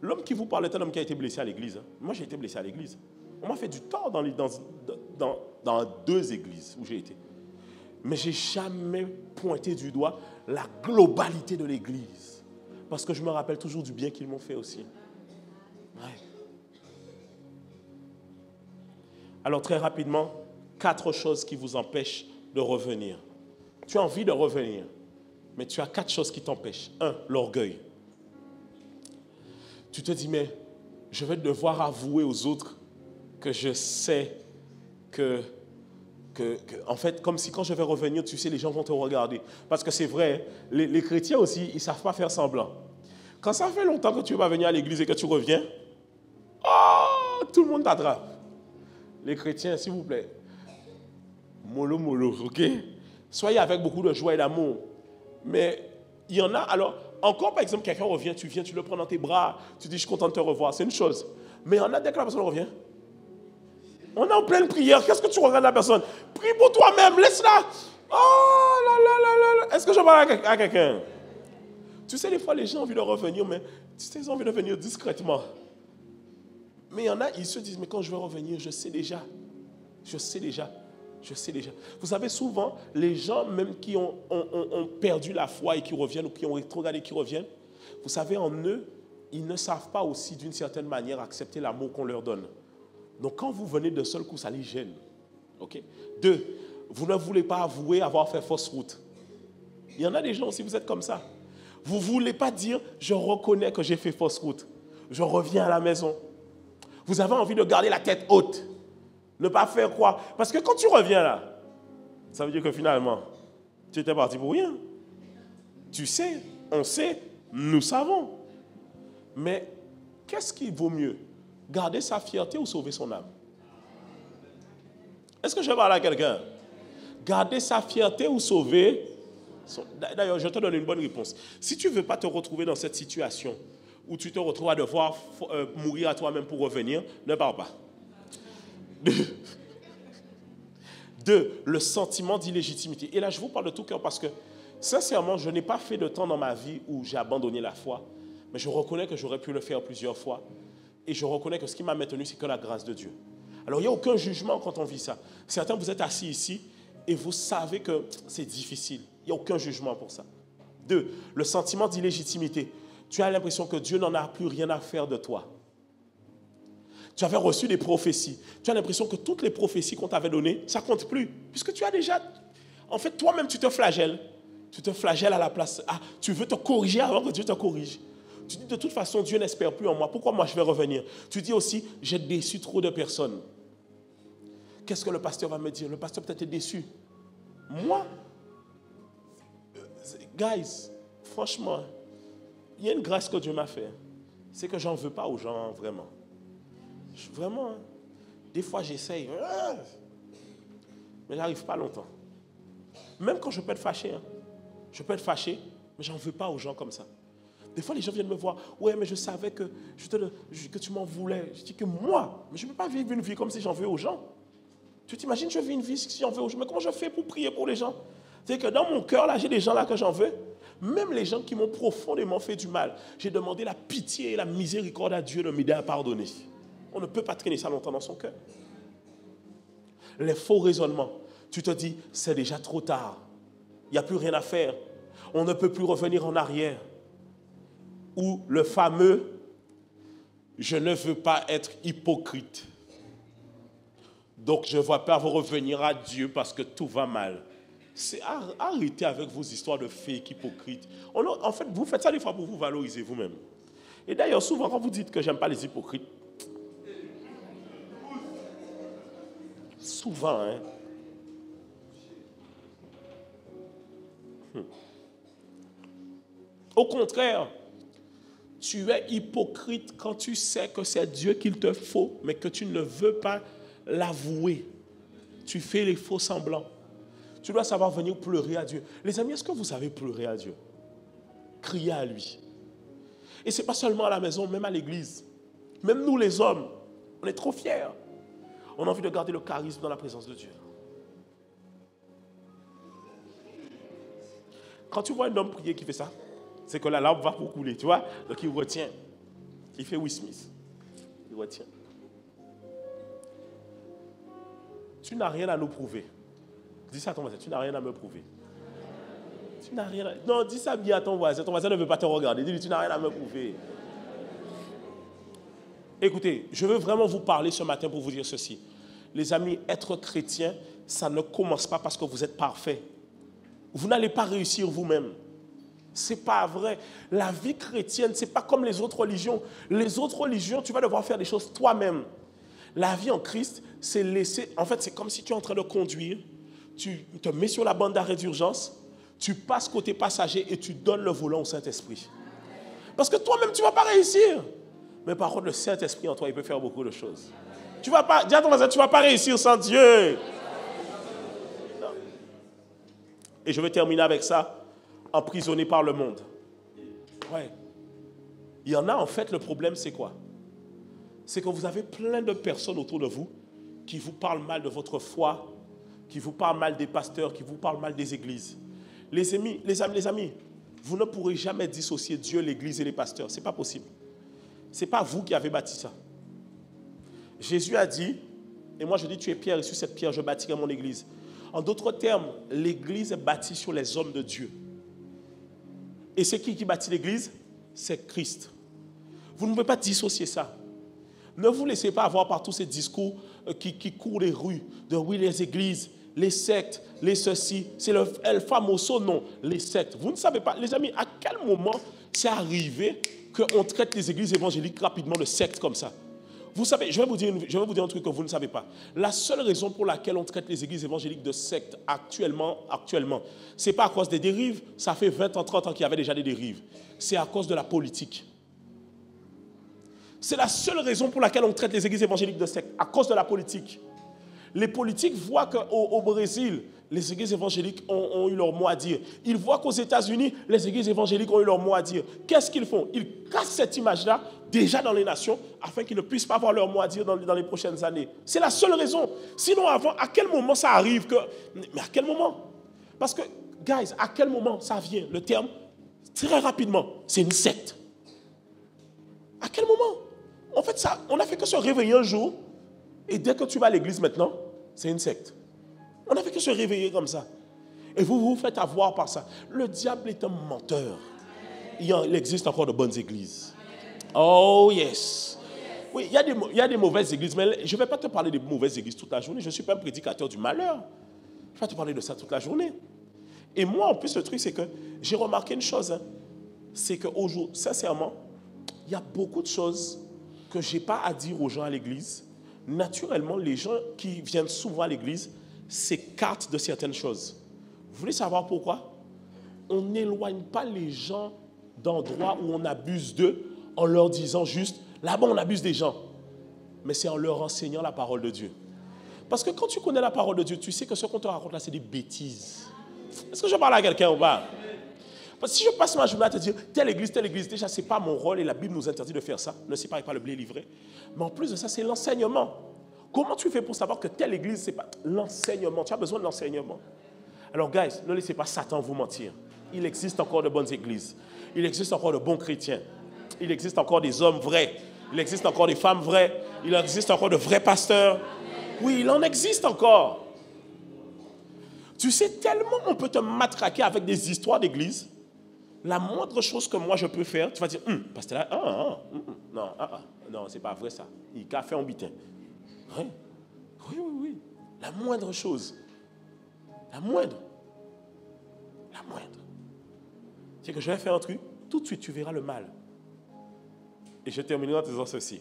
L'homme qui vous parle est un homme qui a été blessé à l'église. Moi, j'ai été blessé à l'église. On m'a fait du tort dans 2 églises où j'ai été. Mais je n'ai jamais pointé du doigt la globalité de l'église. Parce que je me rappelle toujours du bien qu'ils m'ont fait aussi. Ouais. Alors très rapidement, 4 choses qui vous empêchent de revenir. Tu as envie de revenir, mais tu as 4 choses qui t'empêchent. 1, l'orgueil. Tu te dis, mais je vais devoir avouer aux autres que je sais que en fait, comme si quand je vais revenir, tu sais, les gens vont te regarder. Parce que c'est vrai, les chrétiens aussi, ils ne savent pas faire semblant. Quand ça fait longtemps que tu vas venir à l'église et que tu reviens, oh, tout le monde t'attrape. Les chrétiens, s'il vous plaît, mollo, mollo, ok? Soyez avec beaucoup de joie et d'amour. Mais il y en a, alors, encore par exemple, quelqu'un revient, tu viens, tu le prends dans tes bras, tu dis, je suis content de te revoir, c'est une chose. Mais il y en a, dès que la personne revient, on est en pleine prière, qu'est-ce que tu regardes la personne? Prie pour toi-même, laisse-la. Oh là là là là là. Est-ce que je parle à quelqu'un? Tu sais, des fois, les gens ont envie de revenir, mais tu sais, ils ont envie de venir discrètement. Mais il y en a, ils se disent, mais quand je vais revenir, je sais déjà. Je sais déjà. Je sais déjà. Vous savez, souvent, les gens même qui ont perdu la foi et qui reviennent, ou qui ont rétrogradé et qui reviennent, vous savez, en eux, ils ne savent pas aussi d'une certaine manière accepter l'amour qu'on leur donne. Donc, quand vous venez d'un seul coup, ça les gêne. Okay? 2, vous ne voulez pas avouer avoir fait fausse route. Il y en a des gens aussi, vous êtes comme ça. Vous ne voulez pas dire, je reconnais que j'ai fait fausse route. Je reviens à la maison. Vous avez envie de garder la tête haute. Ne pas faire quoi? Parce que quand tu reviens là, ça veut dire que finalement, tu étais parti pour rien. Tu sais, on sait, Nous savons. Mais qu'est-ce qui vaut mieux? Garder sa fierté ou sauver son âme? Est-ce que je parle à quelqu'un? Garder sa fierté ou sauver son... D'ailleurs, je te donne une bonne réponse. Si tu ne veux pas te retrouver dans cette situation où tu te retrouves à devoir mourir à toi-même pour revenir, ne parle pas. Deux, le sentiment d'illégitimité. Et là, je vous parle de tout cœur parce que, sincèrement, je n'ai pas fait de temps dans ma vie où j'ai abandonné la foi, mais je reconnais que j'aurais pu le faire plusieurs fois. Et je reconnais que ce qui m'a maintenu, c'est que la grâce de Dieu. Alors, il n'y a aucun jugement quand on vit ça. Certains, vous êtes assis ici et vous savez que c'est difficile. Il n'y a aucun jugement pour ça. Deux, le sentiment d'illégitimité. Tu as l'impression que Dieu n'en a plus rien à faire de toi. Tu avais reçu des prophéties. Tu as l'impression que toutes les prophéties qu'on t'avait données, ça ne compte plus. Puisque tu as déjà... En fait, toi-même, tu te flagelles. Tu te flagelles à la place... Ah, tu veux te corriger avant que Dieu te corrige. Tu dis, de toute façon, Dieu n'espère plus en moi. Pourquoi moi, je vais revenir? Tu dis aussi, j'ai déçu trop de personnes. Qu'est-ce que le pasteur va me dire? Le pasteur peut-être est déçu. Moi, guys, franchement, il y a une grâce que Dieu m'a fait. C'est que j'en veux pas aux gens, vraiment. Vraiment, des fois j'essaye, mais j'arrive pas longtemps. Même quand je peux être fâché, je peux être fâché, mais j'en veux pas aux gens comme ça. Des fois les gens viennent me voir, ouais, mais je savais que tu m'en voulais. Je dis que moi, mais je ne peux pas vivre une vie comme si j'en veux aux gens. Tu t'imagines, je vis une vie si j'en veux aux gens, mais comment je fais pour prier pour les gens? C'est que dans mon cœur, là, j'ai des gens là que j'en veux. Même les gens qui m'ont profondément fait du mal, j'ai demandé la pitié et la miséricorde à Dieu de m'aider à pardonner. On ne peut pas traîner ça longtemps dans son cœur. Les faux raisonnements. Tu te dis, c'est déjà trop tard. Il n'y a plus rien à faire. On ne peut plus revenir en arrière. Ou le fameux, je ne veux pas être hypocrite. Donc je ne vais pas vous revenir à Dieu parce que tout va mal. Arrêtez avec vos histoires de fake hypocrites. En fait, vous faites ça des fois pour vous valoriser vous-même. Et d'ailleurs, souvent quand vous dites que j'aime pas les hypocrites, souvent, Au contraire, tu es hypocrite quand tu sais que c'est Dieu qu'il te faut, mais que tu ne veux pas l'avouer. Tu fais les faux semblants. Tu dois savoir venir pleurer à Dieu. Les amis, est-ce que vous savez pleurer à Dieu? Crier à lui. Et ce n'est pas seulement à la maison, même à l'église. Même nous les hommes, on est trop fiers. On a envie de garder le charisme dans la présence de Dieu. Quand tu vois un homme prier qui fait ça, c'est que la lampe va pour couler, tu vois? Donc il retient. Il fait Will Smith. Il retient. Tu n'as rien à nous prouver. Dis ça à ton voisin, tu n'as rien à me prouver. Tu n'as rien à... Non, dis ça bien à ton voisin. Ton voisin ne veut pas te regarder. Dis-lui, tu n'as rien à me prouver. Écoutez, je veux vraiment vous parler ce matin pour vous dire ceci. Les amis, être chrétien, ça ne commence pas parce que vous êtes parfait. Vous n'allez pas réussir vous-même. Ce n'est pas vrai. La vie chrétienne, ce n'est pas comme les autres religions. Les autres religions, tu vas devoir faire des choses toi-même. La vie en Christ, c'est laisser... En fait, c'est comme si tu es en train de conduire. Tu te mets sur la bande d'arrêt d'urgence. Tu passes côté passager et tu donnes le volant au Saint-Esprit. Parce que toi-même, tu ne vas pas réussir. Mais par contre, le Saint-Esprit en toi, il peut faire beaucoup de choses. Tu vas pas... Dis à ton voisin, tu ne vas pas réussir sans Dieu. Non. Et je vais terminer avec ça. Emprisonné par le monde. Ouais. Il y en a, en fait, le problème, c'est quoi? C'est que vous avez plein de personnes autour de vous qui vous parlent mal de votre foi, qui vous parlent mal des pasteurs, qui vous parlent mal des églises. Les amis, vous ne pourrez jamais dissocier Dieu, l'église et les pasteurs. Ce n'est pas possible. Ce n'est pas vous qui avez bâti ça. Jésus a dit, et moi je dis, tu es pierre, et sur cette pierre, je bâtirai mon église. En d'autres termes, l'église est bâtie sur les hommes de Dieu. Et c'est qui bâtit l'église? C'est Christ. Vous ne pouvez pas dissocier ça. Ne vous laissez pas avoir par tous ces discours qui courent les rues, de oui, les églises, les sectes, les ceci, c'est le famoso nom, les sectes. Vous ne savez pas, les amis, à quel moment c'est arrivé qu'on traite les églises évangéliques rapidement de sectes comme ça? Vous savez, je vais vous dire un truc que vous ne savez pas. La seule raison pour laquelle on traite les églises évangéliques de sectes actuellement, ce n'est pas à cause des dérives. Ça fait 20 ans, 30 ans qu'il y avait déjà des dérives. C'est à cause de la politique. C'est la seule raison pour laquelle on traite les églises évangéliques de sectes, à cause de la politique. Les politiques voient qu'au Brésil, les églises évangéliques ont eu leur mot à dire. Ils voient qu'aux États-Unis, les églises évangéliques ont eu leur mot à dire. Qu'est-ce qu'ils font? Ils cassent cette image-là déjà dans les nations afin qu'ils ne puissent pas avoir leur mot à dire dans les prochaines années. C'est la seule raison. Sinon, avant, à quel moment ça arrive que... Mais à quel moment? Parce que, guys, à quel moment ça vient? Le terme, très rapidement, c'est une secte. À quel moment? En fait, ça, on n'a fait que se réveiller un jour et dès que tu vas à l'église maintenant, c'est une secte. On n'a fait que se réveiller comme ça. Et vous vous faites avoir par ça. Le diable est un menteur. Il existe encore de bonnes églises. Oh yes. Oui, il y a des mauvaises églises, mais je ne vais pas te parler des mauvaises églises toute la journée. Je ne suis pas un prédicateur du malheur. Je vais te parler de ça toute la journée. Et moi, en plus, le truc, c'est que j'ai remarqué une chose. Hein, c'est qu'aujourd'hui, sincèrement, il y a beaucoup de choses que je n'ai pas à dire aux gens à l'église. Naturellement, les gens qui viennent souvent à l'église s'écartent de certaines choses. Vous voulez savoir pourquoi? On n'éloigne pas les gens d'endroits où on abuse d'eux en leur disant juste, là-bas on abuse des gens. Mais c'est en leur enseignant la parole de Dieu. Parce que quand tu connais la parole de Dieu, tu sais que ce qu'on te raconte là, c'est des bêtises. Est-ce que je parle à quelqu'un ou pas? Parce que si je passe ma journée à te dire, telle église, déjà, ce n'est pas mon rôle et la Bible nous interdit de faire ça. Ne séparez pas le blé livré. Mais en plus de ça, c'est l'enseignement. Comment tu fais pour savoir que telle église, ce n'est pas l'enseignement? Tu as besoin de l'enseignement. Alors, guys, ne laissez pas Satan vous mentir. Il existe encore de bonnes églises. Il existe encore de bons chrétiens. Il existe encore des hommes vrais. Il existe encore des femmes vraies. Il existe encore de vrais pasteurs. Oui, il en existe encore. Tu sais, tellement on peut te matraquer avec des histoires d'église. La moindre chose que moi je peux faire, tu vas dire, pasteur là, non, c'est pas vrai ça. Il a fait un bitin. Oui. La moindre chose. La moindre. C'est que je vais faire un truc, tout de suite tu verras le mal. Et je terminerai en disant ceci.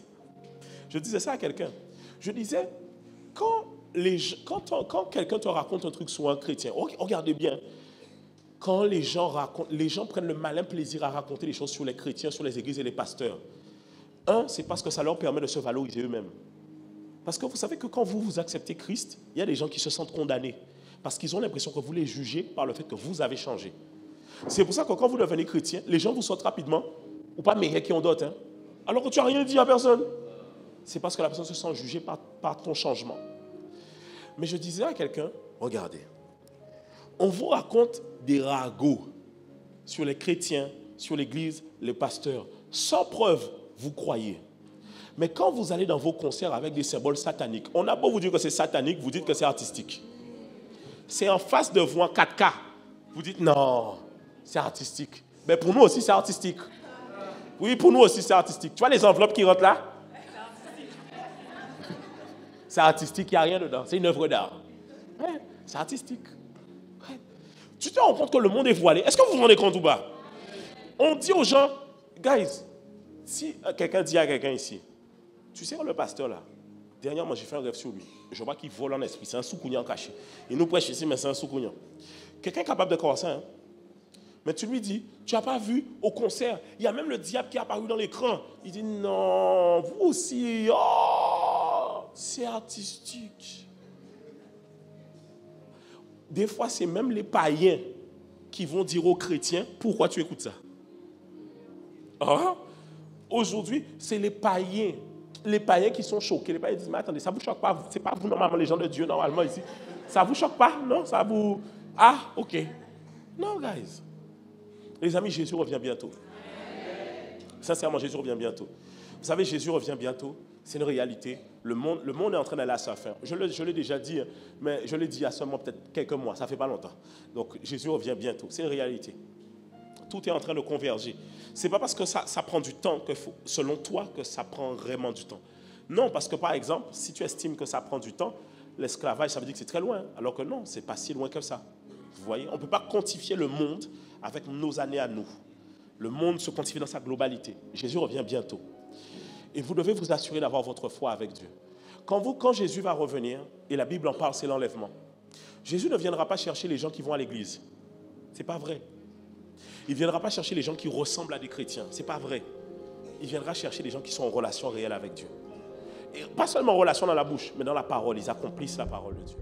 Je disais ça à quelqu'un. Je disais, quand quelqu'un te raconte un truc sur un chrétien, regardez bien, quand les gens prennent le malin plaisir à raconter les choses sur les chrétiens, sur les églises et les pasteurs. C'est parce que ça leur permet de se valoriser eux-mêmes. Parce que vous savez que quand vous acceptez Christ, il y a des gens qui se sentent condamnés. Parce qu'ils ont l'impression que vous les jugez par le fait que vous avez changé. C'est pour ça que quand vous devenez chrétien, les gens vous sortent rapidement, ou pas meilleurs qui ont d'autres, hein, alors que tu n'as rien dit à personne. C'est parce que la personne se sent jugée par ton changement. Mais je disais à quelqu'un, regardez, on vous raconte des ragots sur les chrétiens, sur l'église, les pasteurs. Sans preuve, vous croyez. Mais quand vous allez dans vos concerts avec des symboles sataniques, on a beau vous dire que c'est satanique, vous dites que c'est artistique. C'est en face de vous en 4K. Vous dites non, c'est artistique. Mais pour nous aussi, c'est artistique. Oui, pour nous aussi, c'est artistique. Tu vois les enveloppes qui rentrent là? C'est artistique, il n'y a rien dedans. C'est une œuvre d'art. Ouais, c'est artistique. Ouais. Tu te rends compte que le monde est voilé. Est-ce que vous vous rendez compte ou pas? On dit aux gens, guys, si quelqu'un dit à quelqu'un ici, tu sais, le pasteur là, dernièrement, j'ai fait un rêve sur lui. Je vois qu'il vole en esprit. C'est un sous-cougnan caché. Il nous prêche ici, mais c'est un sous-cougnan. Quelqu'un est capable de croire ça, hein? Mais tu lui dis, tu n'as pas vu au concert, il y a même le diable qui est apparu dans l'écran. Il dit, non, vous aussi, oh, c'est artistique. Des fois, c'est même les païens qui vont dire aux chrétiens, pourquoi tu écoutes ça? Oh, aujourd'hui, c'est les païens qui sont choqués. Les païens disent, mais attendez, ça ne vous choque pas? Ce n'est pas vous, normalement, les gens de Dieu, normalement, ici. Ça ne vous choque pas? Non, ça vous... Ah, ok. Non, guys. Les amis, Jésus revient bientôt. Sincèrement, Jésus revient bientôt. Vous savez, Jésus revient bientôt. C'est une réalité. Le monde est en train d'aller à sa fin. Je l'ai déjà dit, mais je l'ai dit il y a seulement peut-être quelques mois. Ça ne fait pas longtemps. Donc, Jésus revient bientôt. C'est une réalité. Tout est en train de converger. Ce n'est pas parce que ça prend du temps, selon toi, que ça prend vraiment du temps. Non, parce que par exemple, si tu estimes que ça prend du temps, l'esclavage, ça veut dire que c'est très loin. Alors que non, ce n'est pas si loin que ça. Vous voyez, on ne peut pas quantifier le monde avec nos années à nous. Le monde se quantifie dans sa globalité. Jésus revient bientôt. Et vous devez vous assurer d'avoir votre foi avec Dieu. Quand Jésus va revenir, et la Bible en parle, c'est l'enlèvement. Jésus ne viendra pas chercher les gens qui vont à l'église. Ce n'est pas vrai. Il ne viendra pas chercher les gens qui ressemblent à des chrétiens. Ce n'est pas vrai. Il viendra chercher les gens qui sont en relation réelle avec Dieu. Et pas seulement en relation dans la bouche, mais dans la parole. Ils accomplissent la parole de Dieu.